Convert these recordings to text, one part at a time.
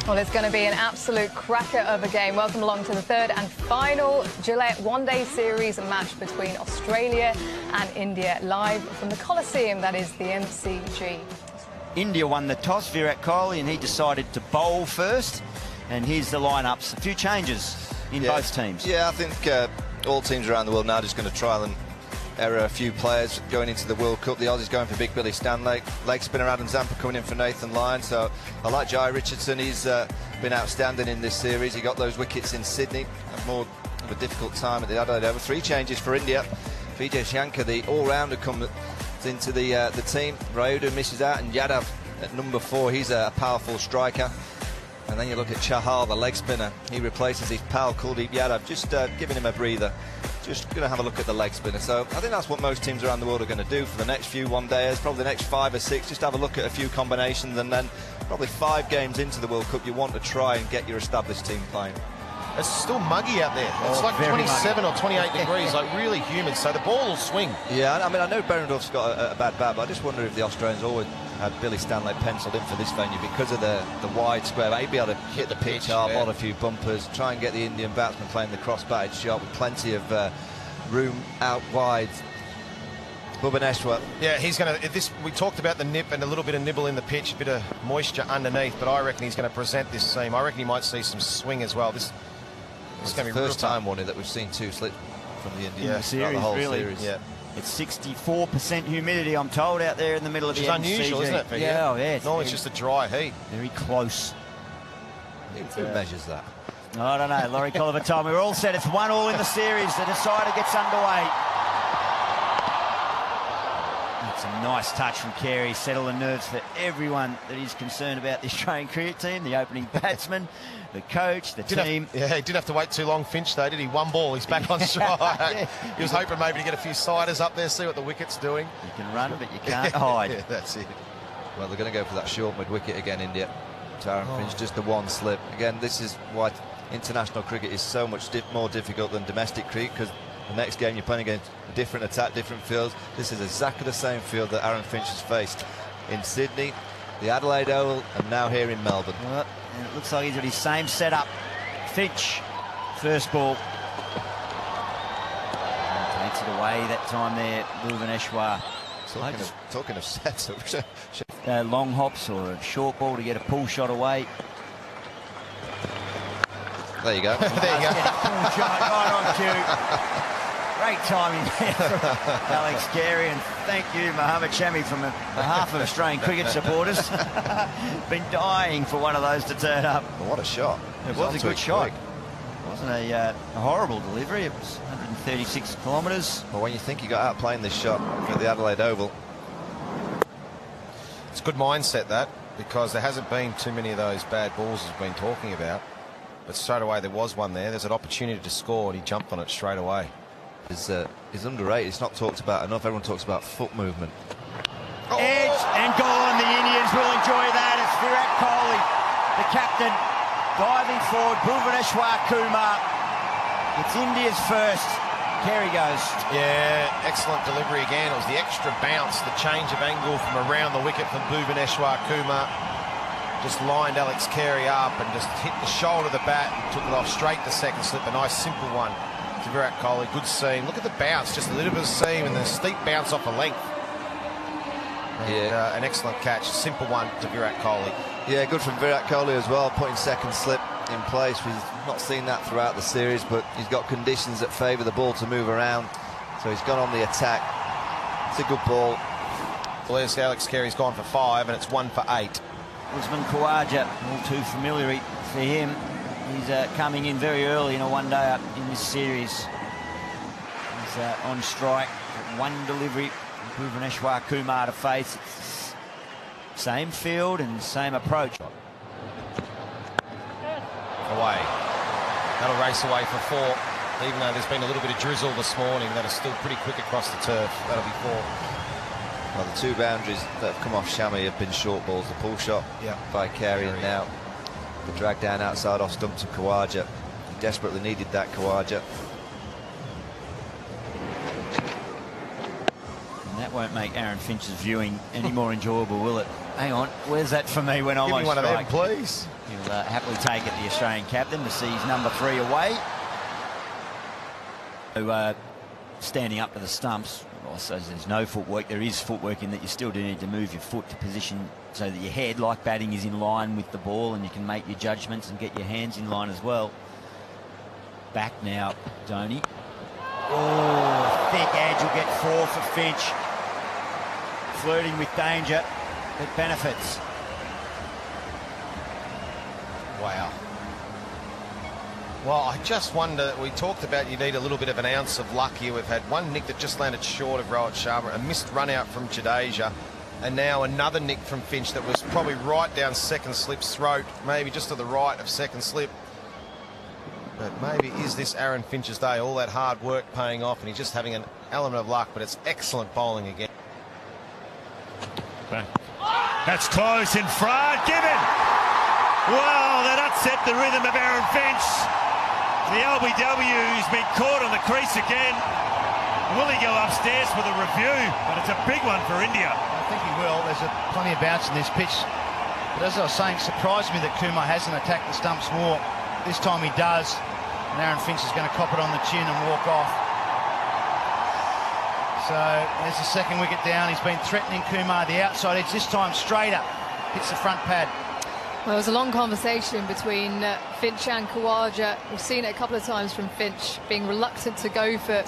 Well, it's going to be an absolute cracker of a game. Welcome along to the third and final Gillette one-day series match between Australia and India, live from the Coliseum, that is the MCG. India won the toss, Virat Kohli, and he decided to bowl first. And here's the lineups. A few changes in both teams. Yeah, I think all teams around the world now are just going to try and error a few players going into the World Cup. The Aussies going for Big Billy Stanley. Leg spinner Adam Zampa coming in for Nathan Lyon. So I like Jai Richardson. He's been outstanding in this series. He got those wickets in Sydney. Had more of a difficult time at the Adelaide Oval. 3 changes for India. Vijay Shankar, the all-rounder, comes into the team. Rayudu misses out, and Yadav at number 4. He's a powerful striker. And then you look at Chahal, the leg spinner. He replaces his pal Kuldeep Yadav, just giving him a breather. Just going to have a look at the leg spinner. So I think that's what most teams around the world are going to do for the next few one-dayers, probably the next 5 or 6, just have a look at a few combinations, and then probably 5 games into the World Cup you want to try and get your established team playing. It's still muggy out there. It's like 27 or 28 degrees, like really humid, so the ball will swing. Yeah, I mean, I know Berendorf's got a bad bat, but I just wonder if the Australians always had Billy Stanley penciled in for this venue because of the wide square. He'd be able to hit the pitch hard, on a few bumpers, try and get the Indian batsman playing the cross-batted shot with plenty of room out wide. Bhubaneswar. Yeah, he's going to... We talked about the nip and a little bit of nibble in the pitch, a bit of moisture underneath, but I reckon he's going to present this seam. I reckon he might see some swing as well. This is going to be the first time, that we've seen 2 slip from the Indians. Yeah, series, the whole really. series. Yeah. It's 64% humidity, I'm told, out there in the middle of the MCG. Which is unusual, isn't it, for yeah, yeah. Normally it's just a dry heat. Very close. Who measures that? I don't know. Laurie Colliver told me we're all set. It's 1-1 in the series. The decider gets underway. That's a nice touch from Carey. Settle the nerves for everyone that is concerned about the Australian cricket team. The opening batsman, the coach, the team. He didn't have to wait too long, Finch, though, did he? 1 ball, he's back on strike. Yeah. He was hoping maybe to get a few siders up there, see what the wicket's doing. You can run, but you can't hide. Yeah, that's it. Well, they're going to go for that short mid-wicket again, India. Aaron Finch, just the 1 slip. Again, this is why international cricket is so much more difficult than domestic cricket, because the next game you're playing against a different attack, different fields. This is exactly the same field that Aaron Finch has faced in Sydney, the Adelaide Oval, and now here in Melbourne. Well, and it looks like he's got his same setup. Finch, first ball. And takes it away that time there, Bhubaneswar. Talking of sets, long hops or a short ball to get a pull shot away. There you go. There you go. Pull shot right on cue. Great timing there from Alex Carey, and thank you, Mohammed Shami, from behalf of Australian cricket supporters. Been dying for one of those to turn up. Well, what a shot. It was a good shot. It wasn't a horrible delivery. It was 136 kilometres. Well, when you think you got out playing this shot at the Adelaide Oval. It's a good mindset, that, because there hasn't been too many of those bad balls as we've been talking about. But straight away there was one there. There's an opportunity to score, and he jumped on it straight away. Is underrated. It's not talked about enough. Everyone talks about foot movement. Edge and goal, and the Indians will enjoy that. It's Virat Kohli, the captain, diving forward. Bhubaneswar Kumar. It's India's first. Carey goes. Yeah, excellent delivery again. It was the extra bounce, the change of angle from around the wicket from Bhubaneswar Kumar. Just lined Alex Carey up and just hit the shoulder of the bat and took it off straight to second slip. A nice simple one to Virat Kohli. Good seam. Look at the bounce, just a little bit of seam and then a steep bounce off a length. And, an excellent catch, simple one to Virat Kohli. Yeah, good from Virat Kohli as well, putting second slip in place. We've not seen that throughout the series, but he's got conditions that favour the ball to move around, so he's gone on the attack. It's a good ball. Well, there's Alex Carey's gone for 5 and it's 1 for 8. Usman Khawaja, all too familiar for him. He's coming in very early in a one-day in this series. He's on strike, 1 delivery. Bhubaneswar Kumar to face. Same field and same approach. Away. That'll race away for 4. Even though there's been a little bit of drizzle this morning, that is still pretty quick across the turf. That'll be 4. Well, the 2 boundaries that have come off Shami have been short balls. The pull shot by Carey, and now the drag down outside off stump to Khawaja. He desperately needed that, Khawaja. And that won't make Aaron Finch's viewing any more enjoyable, will it? hang on. Where's that for me when I'm on Give me one of them, strike? please. He'll happily take it, the Australian captain, to see his number 3 away. So, standing up to the stumps, well, I suppose there's no footwork. There is footwork in that you still do need to move your foot to position so that your head, like batting, is in line with the ball and you can make your judgments and get your hands in line as well. Back now, Dhoni. Oh, thick edge will get 4 for Finch. Flirting with danger, it benefits. Wow. Well, I just wonder, we talked about you need a little bit of an ounce of luck here. We've had one nick that just landed short of Rohit Sharma, a missed run out from Jadeja, and now another nick from Finch that was probably right down second slip's throat, maybe just to the right of second slip. But maybe is this Aaron Finch's day, all that hard work paying off, and he's just having an element of luck, but it's excellent bowling again. That's close in front, given. Well, that upset the rhythm of Aaron Finch. The LBW's been caught on the crease again. Will he go upstairs for the review? But it's a big one for India. I think he will. There's plenty of bounce in this pitch. But as I was saying, it surprised me that Kumar hasn't attacked the stumps more. This time he does. And Aaron Finch is going to cop it on the chin and walk off. So there's the second wicket down. He's been threatening Kumar the outside edge. This time straighter. Hits the front pad. Well, it was a long conversation between Finch and Khawaja. We've seen it a couple of times from Finch being reluctant to go for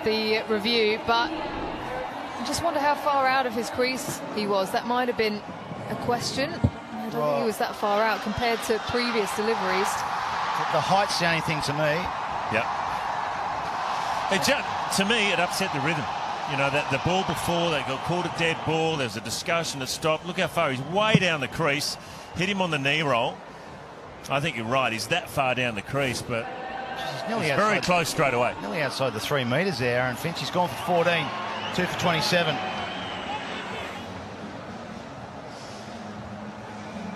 the review, but I just wonder how far out of his crease he was. That might have been a question. I don't think he was that far out compared to previous deliveries. The height's the only thing to me. Yeah. To me, it upset the rhythm. You know, that the ball before, they got called a dead ball. There was a discussion that stopped. Look how far he's way down the crease. Hit him on the knee roll. I think you're right. He's that far down the crease, but he's very close straight away. Nearly outside the 3 metres there, Aaron Finch. He's gone for 14. 2 for 27.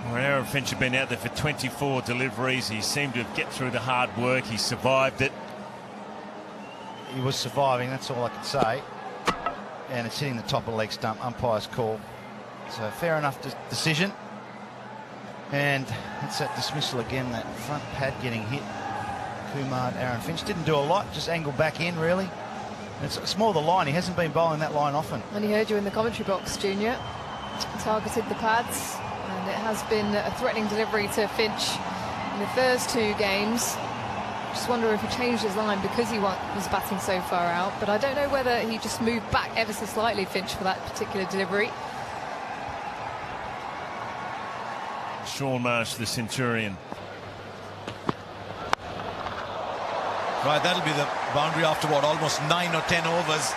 Well, Aaron Finch had been out there for 24 deliveries. He seemed to get through the hard work. He survived it. He was surviving, that's all I can say. And it's hitting the top of the leg stump. Umpire's call. So fair enough decision. And it's that dismissal again, that front pad getting hit. Kumar and Aaron Finch didn't do a lot, just angled back in, really. And it's more the line. He hasn't been bowling that line often. And he heard you in the commentary box, Junior. Targeted the pads, and it has been a threatening delivery to Finch in the first 2 games. Just wonder if he changed his line because he was batting so far out, but I don't know whether he just moved back ever so slightly, Finch, for that particular delivery. Sean Marsh, the Centurion. Right, that'll be the boundary after what, almost 9 or 10 overs.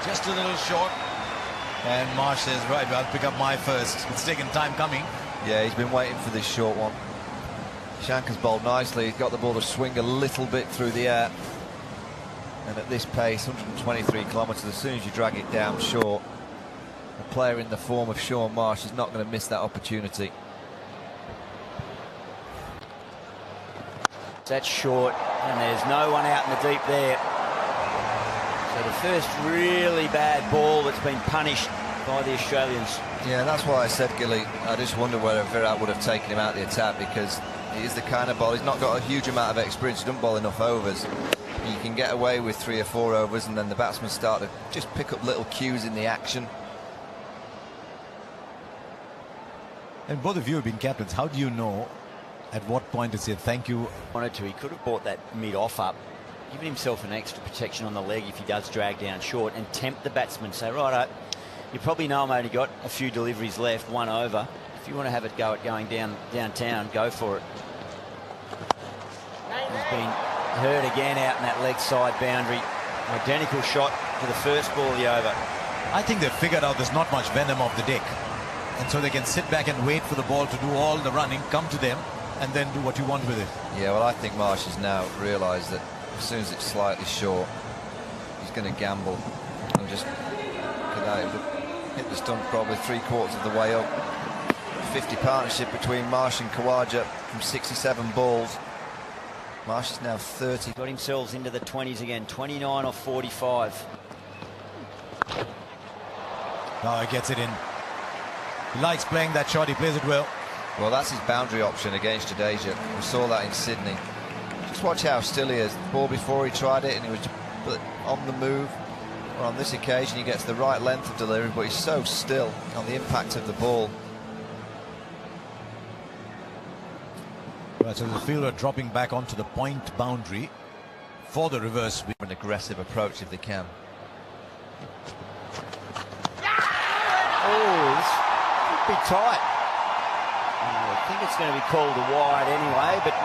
Just a little short. And Marsh says, right, I'll pick up my first. It's taken time coming. Yeah, he's been waiting for this short one. Shanker's bowled nicely. He's got the ball to swing a little bit through the air. And at this pace, 123 kilometres, as soon as you drag it down short, a player in the form of Sean Marsh is not going to miss that opportunity. That's short, and there's no one out in the deep there. So the first really bad ball that's been punished by the Australians. Yeah, that's why I said, Gilly, I just wonder whether Virat would have taken him out the attack, because he is the kind of bowler. He's not got a huge amount of experience. He doesn't bowl enough overs. You can get away with 3 or 4 overs, and then the batsmen start to just pick up little cues in the action. And both of you have been captains. How do you know at what point to say thank you? Wanted to, he could have brought that mid-off up, given himself an extra protection on the leg if he does drag down short, and tempt the batsman. Say, righto, you probably know I've only got a few deliveries left, 1 over. If you want to have it go at going downtown, go for it. He's been hurt again out in that leg side boundary. Identical shot to the first ball of the over. I think they've figured out there's not much venom off the deck. And so they can sit back and wait for the ball to do all the running, come to them, and then do what you want with it. Yeah, well, I think Marsh has now realised that as soon as it's slightly short, he's going to gamble and just hit the stump probably 3/4 of the way up. 50 partnership between Marsh and Khawaja from 67 balls. Marsh is now 30. Got himself into the 20s again, 29 off 45. Now he gets it in. He likes playing that shot. He plays it well. Well, that's his boundary option against Jadeja. We saw that in Sydney. Just watch how still he is. Ball before he tried it, and he was on the move. Well, on this occasion, he gets the right length of delivery, but he's so still on the impact of the ball. Right, so the fielder dropping back onto the point boundary for the reverse. An aggressive approach if they can. Oh, this could be tight. I think it's going to be called a wide anyway, but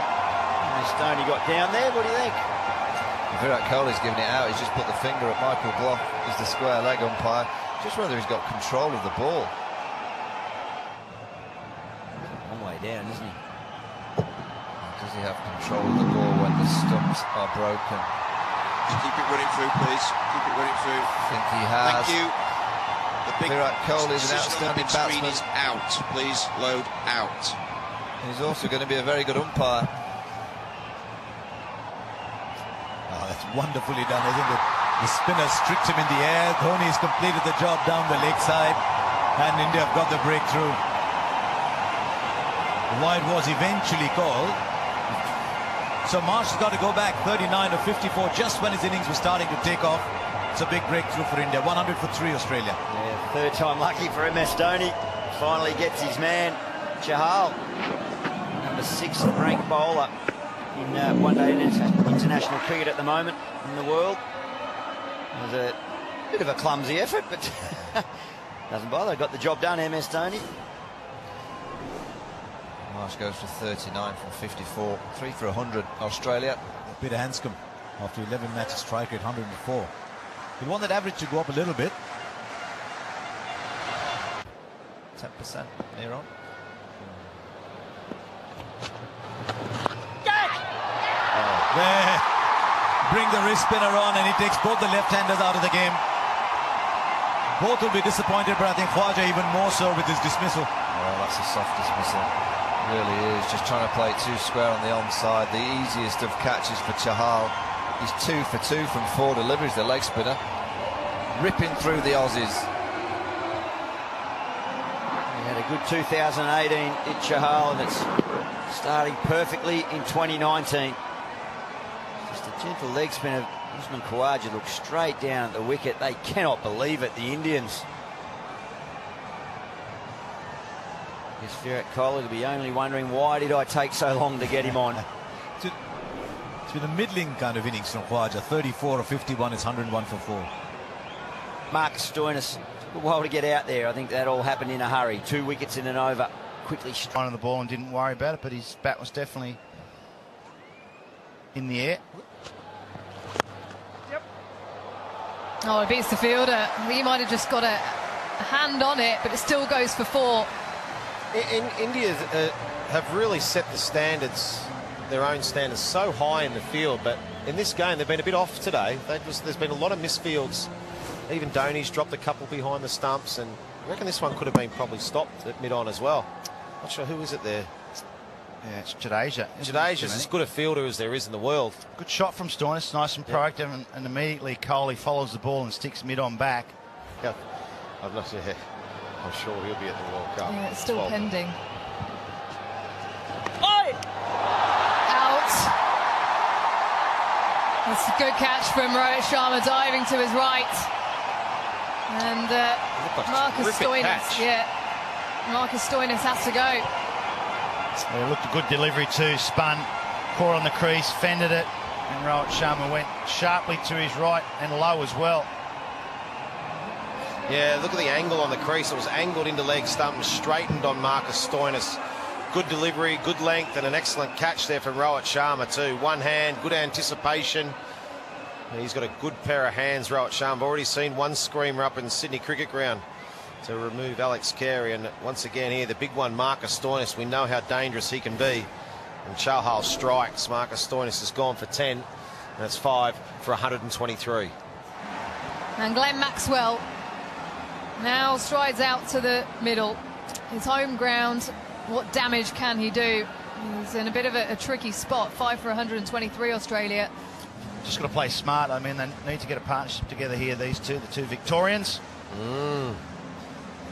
Stoney got down there. What do you think? Virat Kohli's giving it out. He's just put the finger at Michael Bloch as the square leg umpire. Just whether he's got control of the ball. Long way down, isn't he? Does he have control of the ball when the stumps are broken? Just keep it running through, please. Keep it running through. I think he has. Thank you. The big Virat Kohli is an outstanding screen batsman. is out. Please load out. He's also going to be a very good umpire. Oh, that's wonderfully done, isn't it? The spinner stripped him in the air. Dhoni's completed the job down the leg side, and India have got the breakthrough. The wide was eventually called. So Marsh has got to go back 39 of 54 just when his innings were starting to take off. It's a big breakthrough for India. 100 for 3 Australia. Yeah, third time lucky for MS Stoney. Finally gets his man, Chahal, number 6th ranked bowler in one-day international cricket at the moment in the world. It was a bit of a clumsy effort, but doesn't bother. Got the job done, MS Stoney. Marsh goes for 39 from 54. 3 for 100, Australia. Peter Hanscom, after 11 matches, strike rate 104. We want that average to go up a little bit. 10% near on. There, bring the wrist spinner on, and he takes both the left-handers out of the game. Both will be disappointed, but I think Khwaja even more so with his dismissal. Oh, that's a soft dismissal. Really is. Just trying to play it too square on the onside. The easiest of catches for Chahal. He's 2 for 2 from 4 deliveries, the leg spinner. Ripping through the Aussies. He had a good 2018, did Chahal, and it's starting perfectly in 2019. Just a gentle leg spinner. Usman Khawaja looks straight down at the wicket. They cannot believe it, the Indians. Guess Virat Kohli will be only wondering, why did I take so long to get him on? It's been a middling kind of innings from Khwaja. 34 of 51 is 101 for 4. Marcus Stoinis, a good while to get out there. I think that all happened in a hurry. 2 wickets in an over. Quickly On the ball and didn't worry about it, but his bat was definitely in the air. Oh, it beats the fielder. He might have just got a hand on it, but it still goes for 4. India have really set the standards, their own standards, so high in the field, but in this game they've been a bit off today. There's been a lot of misfields. Even Dhoni's dropped a couple behind the stumps, and I reckon this one could have been probably stopped at mid-on as well. Not sure who is it there. Yeah, it's Jadeja. Jadeja's as good a fielder as there is in the world. Good shot from Stoinis, nice and proactive, and immediately Kohli follows the ball and sticks mid-on back. Yeah, I'm not sure. I'm sure he'll be at the World Cup. Yeah, it's still 12. pending. Out. That's a good catch from Rohit Sharma, diving to his right. And Marcus Stoinis, Marcus Stoinis has to go. It looked a good delivery too, spun, caught on the crease, fended it, and Rohit Sharma went sharply to his right and low as well. Yeah, look at the angle on the crease. It was angled into leg stump and straightened on Marcus Stoinis. Good delivery, good length, and an excellent catch there from Rohit Sharma too. One hand, good anticipation. And he's got a good pair of hands, Rohit Sharma. I've already seen one screamer up in Sydney Cricket Ground to remove Alex Carey. And once again here, the big one, Marcus Stoinis. We know how dangerous he can be. And Chahal strikes. Marcus Stoinis has gone for 10. And that's 5 for 123. And Glenn Maxwell now strides out to the middle. His home ground. What damage can he do? He's in a bit of a tricky spot. 5 for 123 Australia. Just got to play smart. I mean, they need to get a partnership together here, these two, the two Victorians.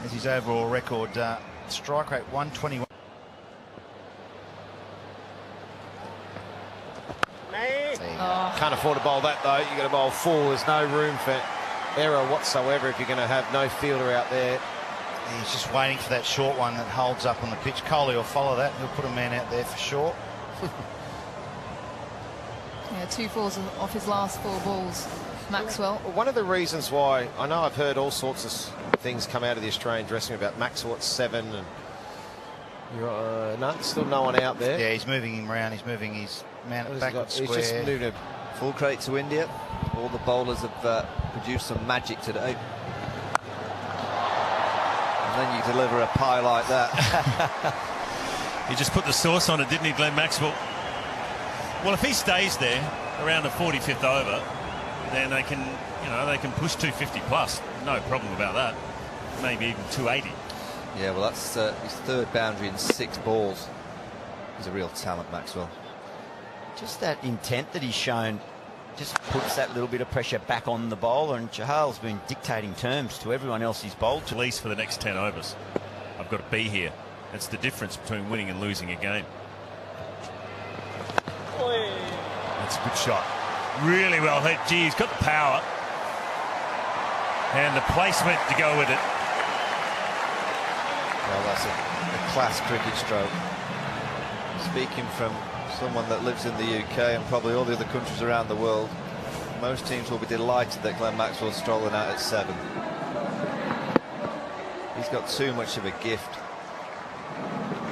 as his overall record. Strike rate 121. Can't afford to bowl that though. You've got to bowl 4. There's no room for error whatsoever if you're going to have no fielder out there. He's just waiting for that short one that holds up on the pitch. Coley will follow that. He'll put a man out there for short. Yeah, 2 fours off his last 4 balls, Maxwell. One of the reasons why, I know I've heard all sorts of things come out of the Australian dressing room about Maxwell at 7 and no, still no one out there. Yeah, he's moving him around. He's moving his man backwards square. He's just moved. Full credit to India. All the bowlers have produced some magic today. And then you deliver a pie like that. He just put the sauce on it, didn't he, Glenn Maxwell? Well, if he stays there around the 45th over, then they can, they can push 250 plus. No problem about that. Maybe even 280. Yeah, well, that's his 3rd boundary in 6 balls. He's a real talent, Maxwell. Just that intent that he's shown just puts that little bit of pressure back on the bowler, and Chahal's been dictating terms to everyone else he's bowled to. At least for the next 10 overs. I've got to be here. That's the difference between winning and losing a game. That's a good shot. Really well hit. Gee, he's got the power. And the placement to go with it. Well, that's a class cricket stroke. Speaking from someone that lives in the UK and probably all the other countries around the world, most teams will be delighted that Glenn Maxwell's strolling out at 7. He's got too much of a gift.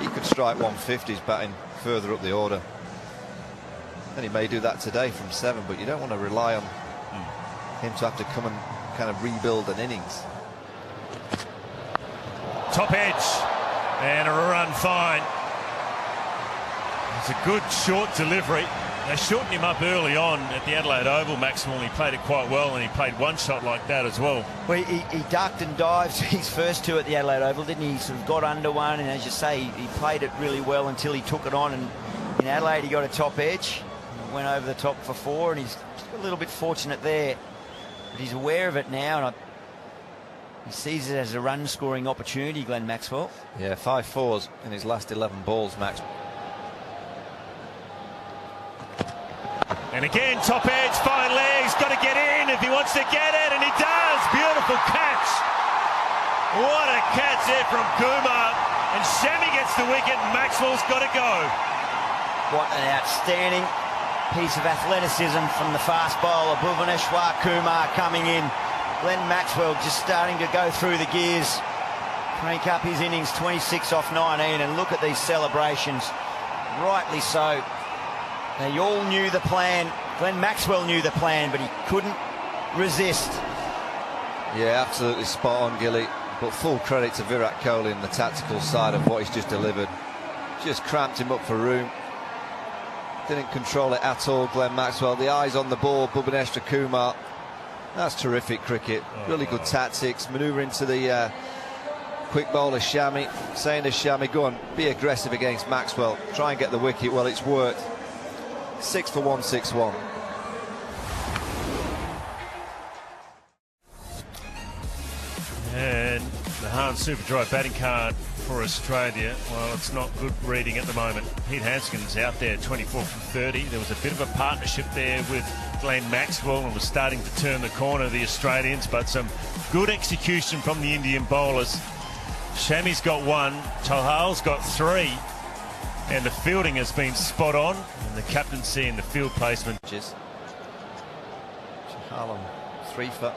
He could strike 150s batting further up the order. And he may do that today from 7, but you don't want to rely on him to have to come and kind of rebuild an innings. Top edge and a run fine. It's a good short delivery. They shortened him up early on at the Adelaide Oval, Maxwell, and he played it quite well, and he played one shot like that as well. Well, he ducked and dived his first 2 at the Adelaide Oval, didn't he? He sort of got under one, and as you say, he played it really well until he took it on, and in Adelaide he got a top edge, went over the top for 4, and he's a little bit fortunate there, but he's aware of it now, and he sees it as a run-scoring opportunity, Glenn Maxwell. Yeah, 5 fours in his last 11 balls, Max. And again, top edge, fine legs, got to get in if he wants to get it, and he does. Beautiful catch. What a catch there from Kumar. And Shami gets the wicket, and Maxwell's got to go. What an outstanding piece of athleticism from the fast bowler, Bhuvaneshwar Kumar, coming in. Glenn Maxwell just starting to go through the gears, crank up his innings, 26 off 19, and look at these celebrations. Rightly so. They all knew the plan. Glenn Maxwell knew the plan, but he couldn't resist. Yeah, absolutely spot on, Gilly. But full credit to Virat Kohli and the tactical side of what he's just delivered. Just cramped him up for room. Didn't control it at all, Glenn Maxwell. The eyes on the ball, Bhuvaneshwar Kumar. That's terrific cricket. Really good tactics. Manoeuvre into the quick bowler Shami. Saying to Shami, go on, be aggressive against Maxwell. Try and get the wicket. Well, it's worked. 6 for 161. And the Hahn Super Dry batting card for Australia, well, it's not good reading at the moment. Pete Hanscom's out there 24 from 30. There was a bit of a partnership there with Glenn Maxwell and was starting to turn the corner, the Australians, but some good execution from the Indian bowlers. Shami's got 1, Chahal's got 3. And the fielding has been spot on, and the captaincy and the field placement. Chahal on 3 for.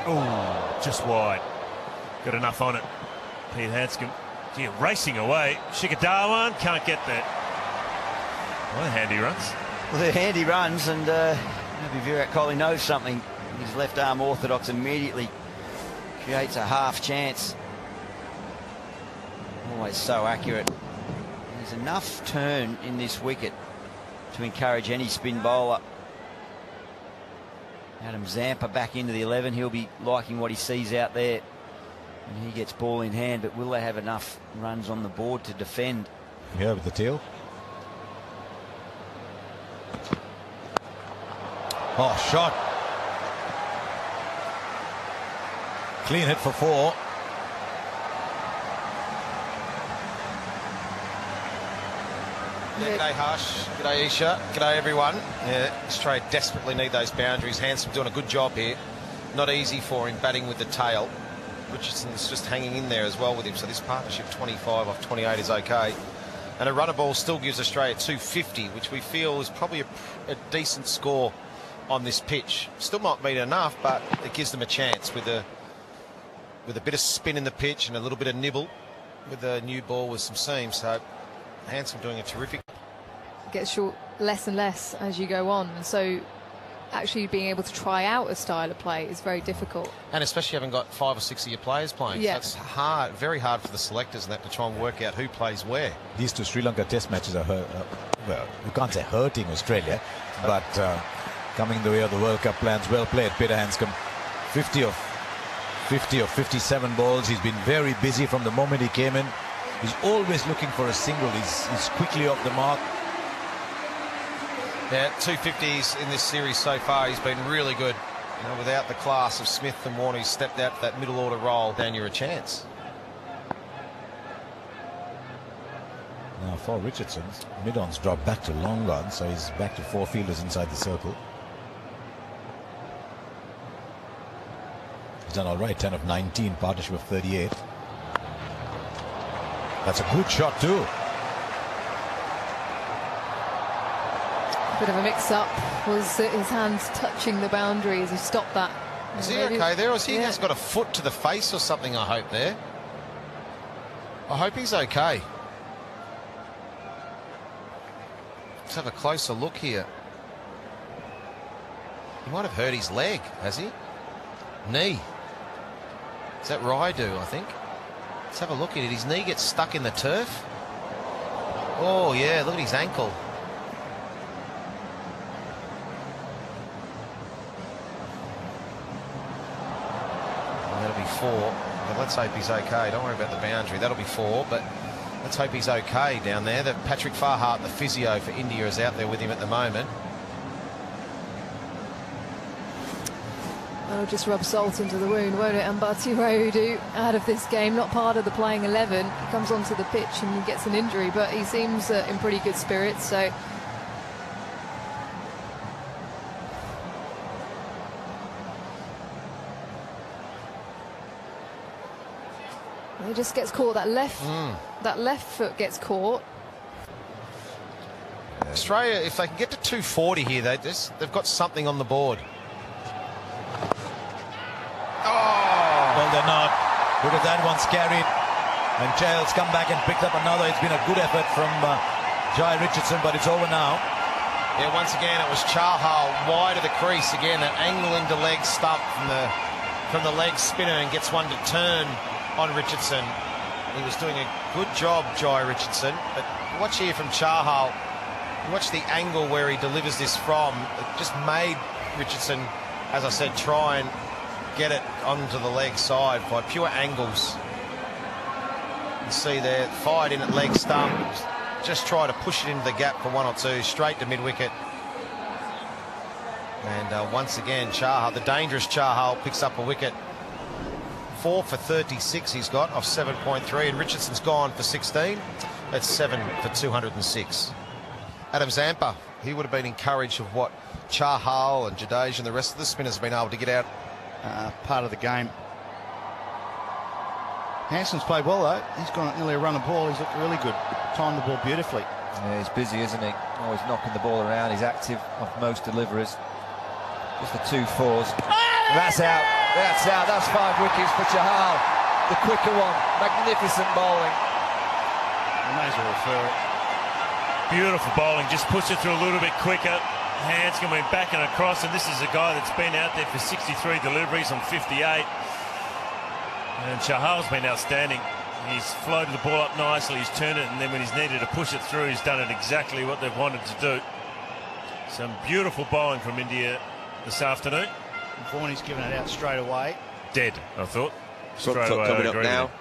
Oh, just wide. Got enough on it. Pete Hanscom, gee, racing away. Shikadawan can't get that. Well, handy runs. Well, they're handy runs, and maybe Virat Kohli knows something. His left arm orthodox immediately creates a half chance. Always so accurate. There's enough turn in this wicket to encourage any spin bowler. Adam Zampa back into the 11. He'll be liking what he sees out there. And he gets ball in hand, but will they have enough runs on the board to defend? Yeah, with the tail. Oh, shot. Clean hit for 4. Yeah, g'day Harsh, g'day Isha, g'day everyone. Yeah, Australia desperately need those boundaries. Handsome doing a good job here. Not easy for him batting with the tail. Richardson's just hanging in there as well with him, so this partnership 25 off 28 is okay. And a runner ball still gives Australia 250, which we feel is probably a decent score on this pitch. Still might be enough, but it gives them a chance with a bit of spin in the pitch and a little bit of nibble with a new ball with some seam. So Handsome doing a terrific. Gets short less and less as you go on, and so actually being able to try out a style of play is very difficult. And especially having got 5 or 6 of your players playing. Yeah. That's hard, very hard for the selectors and that to try and work out who plays where. These 2 Sri Lanka test matches are, well, you can't say hurting Australia, but coming the way of the World Cup plans. Well played, Peter Handscomb. 50 of 57 balls. He's been very busy from the moment he came in. He's always looking for a single. He's quickly off the mark. Yeah, 250s in this series so far. He's been really good. You know, without the class of Smith and Warner, he's stepped out that middle order role. Then you're a chance. Now for Richardson, mid-ons drop back to long on, so he's back to 4 fielders inside the circle. He's done all right, 10 of 19, partnership of 38. That's a good shot too. Bit of a mix-up. Was his hands touching the boundary as he stopped that? Is he okay there, or has he got a foot to the face or something, I hope, there? I hope he's okay. Let's have a closer look here. He might have hurt his leg, has he? Knee. Is that Raidu, I think? Let's have a look at it. His knee gets stuck in the turf. Oh, yeah, look at his ankle. That'll be 4. But let's hope he's okay. Don't worry about the boundary. That'll be 4, but let's hope he's okay down there. That Patrick Farhart, the physio for India, is out there with him at the moment. That'll just rub salt into the wound, won't it? Ambati Raidu out of this game, not part of the playing 11. He comes onto the pitch and he gets an injury, but he seems in pretty good spirits, so... He just gets caught, that left foot gets caught. Australia, if they can get to 240 here, they've got something on the board. Well, they're not, because that one's carried, and Chahal's come back and picked up another. It's been a good effort from Jai Richardson, but it's over now. Yeah, once again, it was Chahal wide of the crease. Again, that angle into leg stump from the leg spinner, and gets one to turn on Richardson. He was doing a good job, Jai Richardson, but watch here from Chahal. Watch the angle where he delivers this from. It just made Richardson, as I said, try and get it onto the leg side by pure angles. You see there, fired in at leg stump. Just try to push it into the gap for 1 or 2, straight to mid-wicket. And once again, Chahal, the dangerous Chahal, picks up a wicket. 4 for 36 he's got off 7.3, and Richardson's gone for 16. That's 7 for 206. Adam Zampa, he would have been encouraged of what Chahal and Jadeja and the rest of the spinners have been able to get out. Part of the game. Handsom's played well though. He's gone nearly a run of ball. He's looked really good. Timed the ball beautifully. Yeah, he's busy, isn't he? Always knocking the ball around. He's active off most deliveries. Just the 2 4s. That's out. That's out. That's 5 wickets for Chahal. The quicker one. Magnificent bowling. I may as well refer it. Beautiful bowling. Just push it through a little bit quicker. Handscomb went back and across, and this is a guy that's been out there for 63 deliveries on 58. And Chahal's been outstanding. He's floated the ball up nicely, he's turned it, and then when he's needed to push it through, he's done it exactly what they've wanted to do. Some beautiful bowling from India this afternoon. Varney's given it out straight away. Dead, I thought. Front Straight foot away, coming I up agree now. with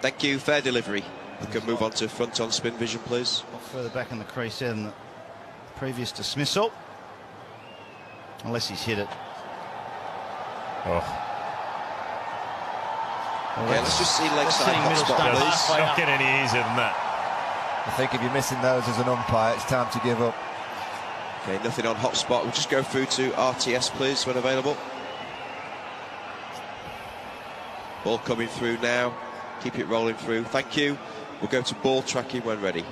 Thank you, fair delivery. We can move on to front on spin vision, please. Further back in the crease there than the previous dismissal. Unless he's hit it. Oh, Well, Yeah, let's just see leg that's side sitting hot middle spot, stump, please. halfway not up. get any easier than that. I think if you're missing those as an umpire, it's time to give up. Okay, nothing on hot spot. We'll just go through to RTS, please, when available. Ball coming through now. Keep it rolling through. Thank you. We'll go to ball tracking when ready.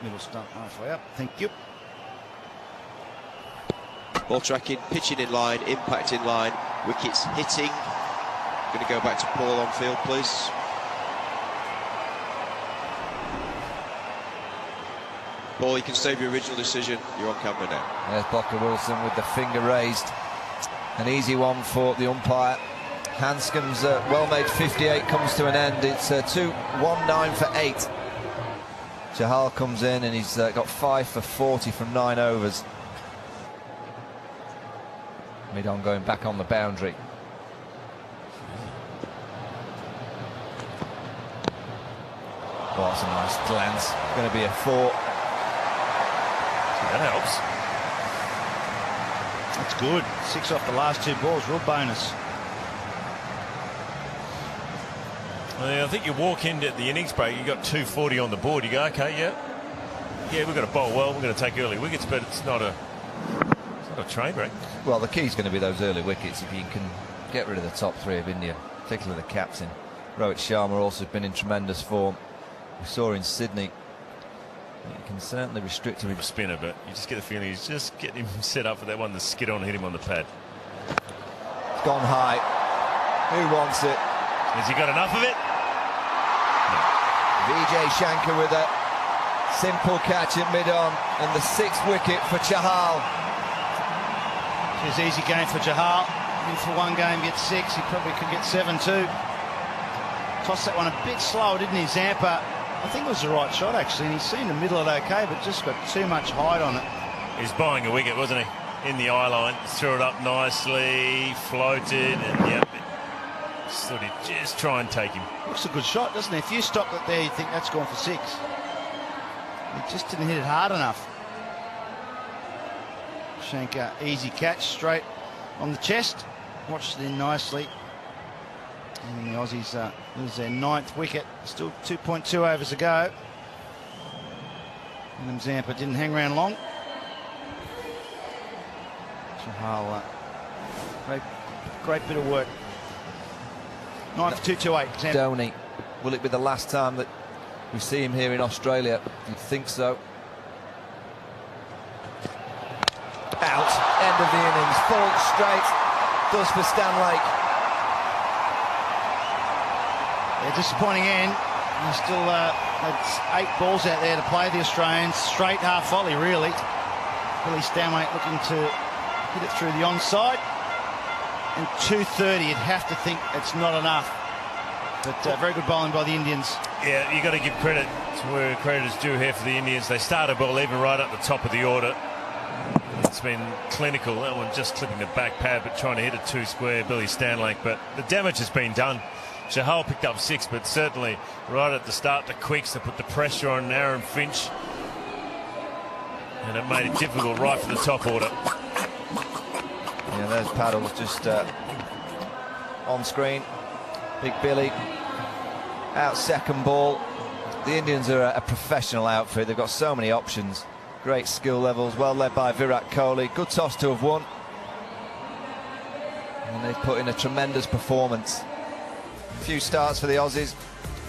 Middle stump halfway up. Thank you. Ball tracking, pitching in line, impact in line, wickets hitting. Going to go back to Paul on field, please. Paul, you can save your original decision. You're on camera now. There's Blocker Wilson with the finger raised. An easy one for the umpire. Hanscom's well-made 58 comes to an end. It's 2-1-9 for 8. Chahal comes in and he's got 5 for 40 from 9 overs. Mid-on going back on the boundary. Oh, that's a nice glance. Going to be a 4. That helps. That's good. 6 off the last 2 balls. Real bonus. I think you walk into the innings break, you got 240 on the board. You go, okay, yeah, we've got to bowl well. We're going to take early wickets, but it's not a train wreck. Well, the key's going to be those early wickets. If you can get rid of the top 3 of India, particularly the captain. Rohit Sharma also been in tremendous form. We saw in Sydney. You can certainly restrict him. Spinner, but you just get the feeling he's just getting him set up for that one to skid on, hit him on the pad. It's gone high. Who wants it? Has he got enough of it? Vijay Shankar with a simple catch at mid-on, and the 6th wicket for Chahal. It's easy game for Chahal. In for 1 game, gets 6. He probably could get 7 too. Tossed that one a bit slow, didn't he, Zampa? I think it was the right shot, actually, and he's seen the middle it okay, but just got too much height on it. He's buying a wicket, wasn't he? In the eye line, threw it up nicely, floated, and yeah, thought he'd just try and take him. Looks a good shot, doesn't it? If you stopped it there, you'd think that's gone for 6. He just didn't hit it hard enough. Shankar, easy catch, straight on the chest. Watched it in nicely. And the Aussies lose their 9th wicket. Still 2.2 overs to go. And Zampa didn't hang around long. Chahal, great bit of work. 9 for 228. Zampa. Dhoni, will it be the last time that we see him here in Australia? You'd think so. Out, end of the innings, full straight, does for Stanlake. Yeah, disappointing end. He still had 8 balls out there to play the Australians. Straight half volley, really. Billy Stanlake looking to hit it through the onside. And 230, you'd have to think it's not enough. But very good bowling by the Indians. Yeah, you got to give credit to where credit is due here for the Indians. They started ball even right at the top of the order. It's been clinical. That one just clipping the back pad, but trying to hit it 2 square, Billy Stanlake. But the damage has been done. Chahal picked up 6, but certainly right at the start, the quicks to put the pressure on Aaron Finch. And it made it difficult right for the top order. Yeah, there's Paddle just on screen. Big Billy out second ball. The Indians are a professional outfit. They've got so many options. Great skill levels, well led by Virat Kohli. Good toss to have won. And they've put in a tremendous performance. A few starts for the Aussies.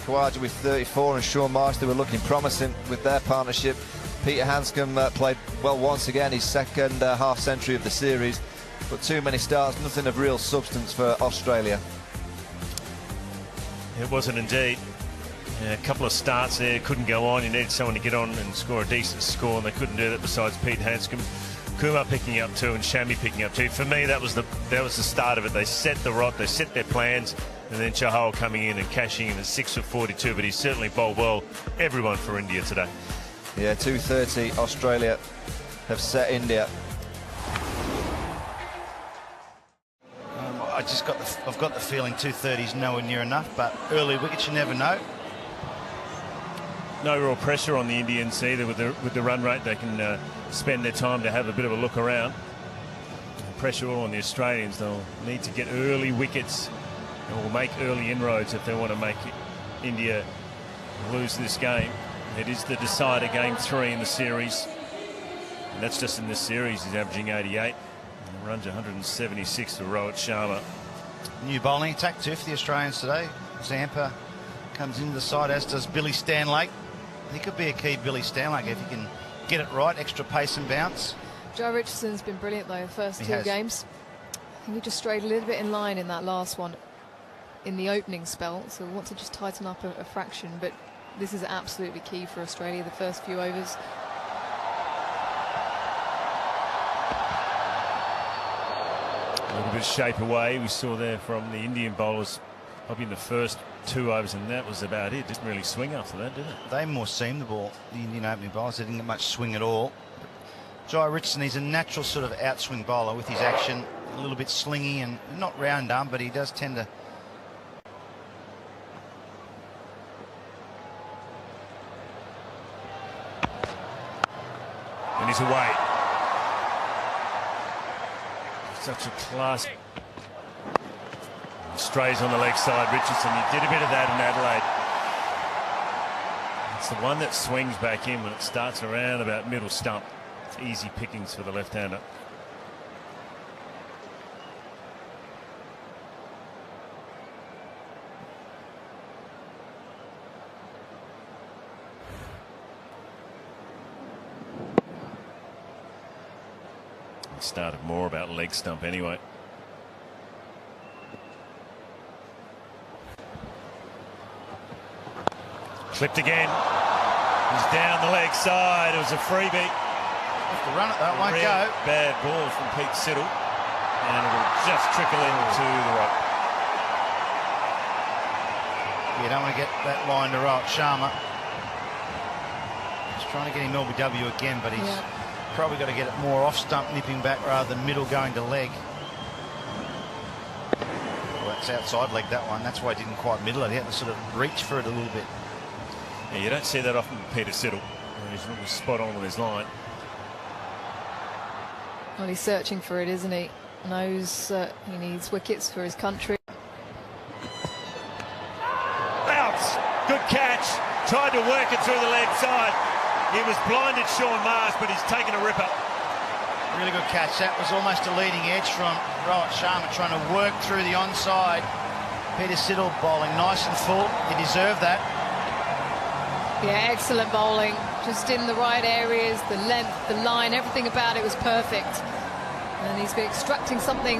Khawaja with 34 and Sean Marsh, they were looking promising with their partnership. Peter Hanscom played well once again, his 2nd half century of the series. But too many starts, nothing of real substance for Australia. It wasn't indeed. Yeah, a couple of starts there, couldn't go on. You needed someone to get on and score a decent score, and they couldn't do that besides Pete Hanscom. Kumar picking up 2 and Shami picking up 2. For me, that was the start of it. They set the rot, they set their plans, and then Chahal coming in and cashing in at 6 for 42. But he's certainly bowled well. Everyone for India today. Yeah, 230. Australia have set India. I've got the feeling 230 is nowhere near enough, but early wickets you never know. No real pressure on the Indians either with the run rate. They can spend their time to have a bit of a look around. Pressure all on the Australians. They'll need to get early wickets or make early inroads if they want to make India lose this game. It is the decider, game 3 in the series. And that's just in this series. He's averaging 88. And runs 176 for Rohit Sharma. New bowling attack too for the Australians today. Zampa comes into the side, as does Billy Stanlake. He could be a key Billy Stanlake if he can get it right, extra pace and bounce. Joe Richardson's been brilliant though the first 2 games. I think he just strayed a little bit in line in that last one in the opening spell, so we want to just tighten up a fraction, but this is absolutely key for Australia, the first few overs. A little bit of shape away we saw there from the Indian bowlers probably in the first 2 overs, and that was about it. Didn't really swing after that, did it? They more seamed the ball, the Indian opening bowlers. They didn't get much swing at all. Jai Richardson, he's a natural sort of outswing bowler with his action, a little bit slingy and not round arm, but he does tend to. And he's away. Such a class. Strays on the leg side, Richardson. He did a bit of that in Adelaide. It's the one that swings back in when it starts around about middle stump. It's easy pickings for the left-hander. It started more about leg stump anyway. Clipped again. He's down the leg side. It was a freebie. Have to run it, that won't go. Bad ball from Pete Siddle. And it will just trickle into the rope. You don't want to get that line to Rohit Sharma. He's trying to get him LBW again, but he's probably got to get it more off stump, nipping back rather than middle going to leg. Well, that's outside leg, that one. That's why he didn't quite middle it. He had to sort of reach for it a little bit. Yeah, you don't see that often with Peter Siddle. He's really spot on with his line. Well, he's searching for it, isn't he? Knows he needs wickets for his country. Bounce! Good catch. Tried to work it through the leg side. He was blinded, Sean Marsh, but he's taken a ripper. Really good catch. That was almost a leading edge from Rohit Sharma, trying to work through the onside. Peter Siddle bowling nice and full. He deserved that. Yeah, excellent bowling. Just in the right areas, the length, the line, everything about it was perfect. And he's been extracting something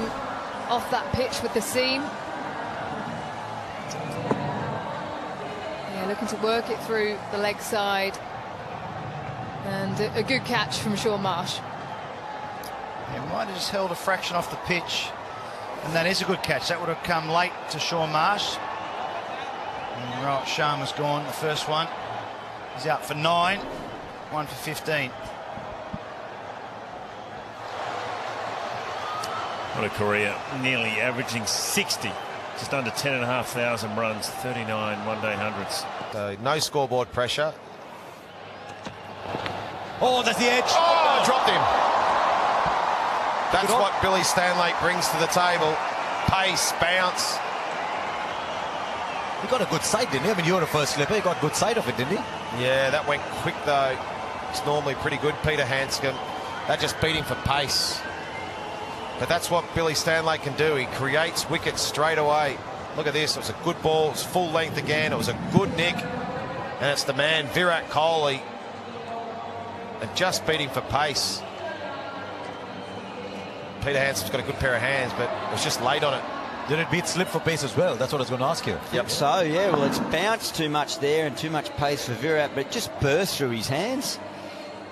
off that pitch with the seam. Yeah, looking to work it through the leg side. And a good catch from Sean Marsh. He might have just held a fraction off the pitch. And that is a good catch. That would have come late to Sean Marsh. And Rohit Sharma's gone, the first one. He's out for 9, 1 for 15. What a career. Nearly averaging 60. Just under 10,500 runs, 39 one-day hundreds. No scoreboard pressure. Oh, that's the edge. Oh, dropped him. That's what Billy Stanlake brings to the table. Pace, bounce. He got a good sight, didn't he? I mean, you were a first slipper. He got good sight of it, didn't he? Yeah, that went quick, though. It's normally pretty good, Peter Hanscom. That just beat him for pace. But that's what Billy Stanlake can do. He creates wickets straight away. Look at this. It was a good ball. It was full length again. It was a good nick. And it's the man, Virat Kohli. And just beat him for pace. Peter Hanscom's got a good pair of hands, but it was just late on it. Did it beat slip for pace as well? That's what I was going to ask you. Yep. So, yeah, well, it's bounced too much there and too much pace for Virat, but it just burst through his hands.